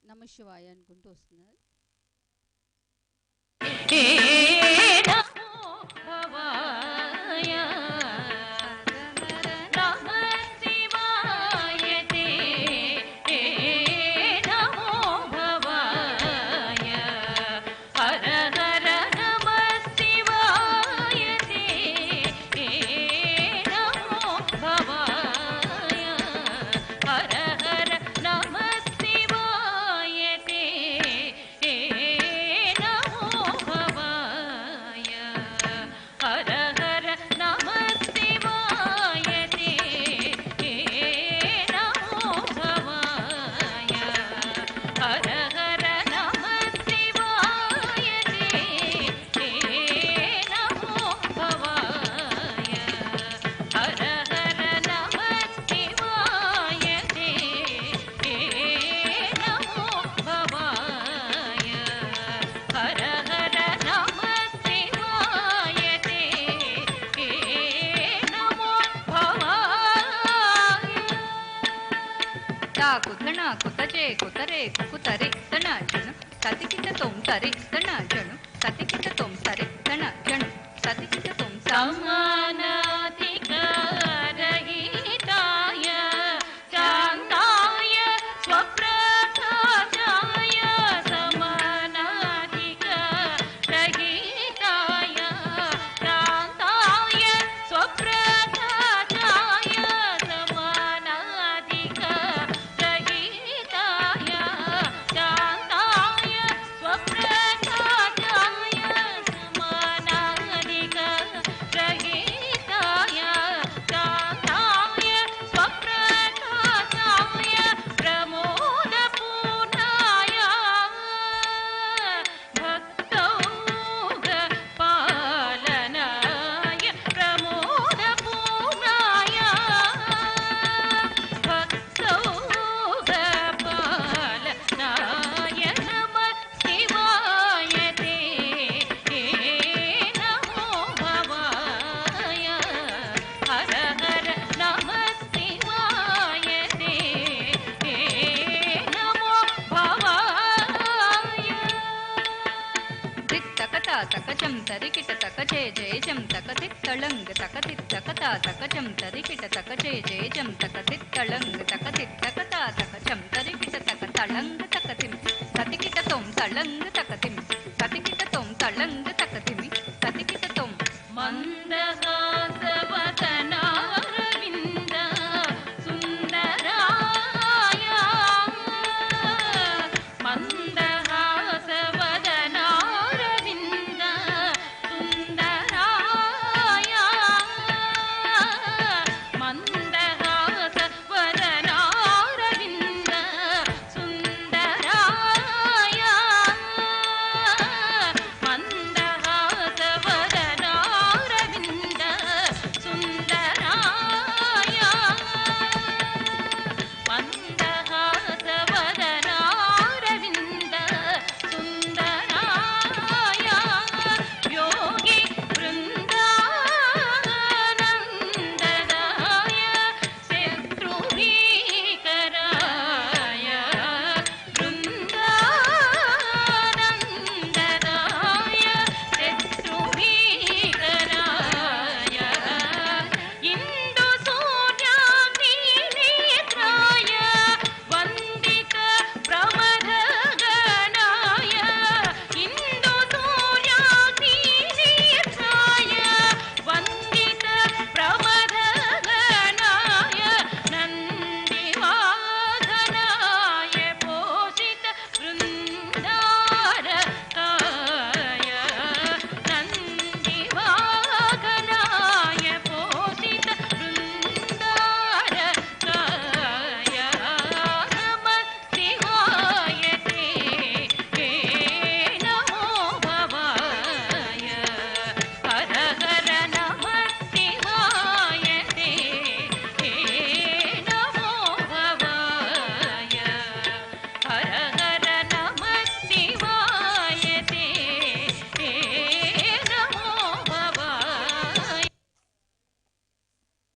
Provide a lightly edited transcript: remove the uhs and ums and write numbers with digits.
నమశివాయ అనుకుంటూ వస్తున్నారు. కుధనా కుతజే కుతరే కుకుతరే తన జను సతికిత తొం సరే తన జను సతికిత తొం సరే తన జను సతికిత తొం సమానాధికారహితాయ శాంతాయ స్వప్రకాశాయ సమానాధికారహితాయ శాంతాయ స్వప్రకాశాయ తకచం తరికిట తకచే జయజం తకతిత్తళంగ్ తకతిత్తకతా తకచం తరికిట తకచే జయజం తకతిత్తళంగ్ తకతిత్తకతా తకచం తరికిట తకతళంగ్ తకతిం సతికిట తొం తళంగ్ తకతిం సతికిట తొం తళంగ్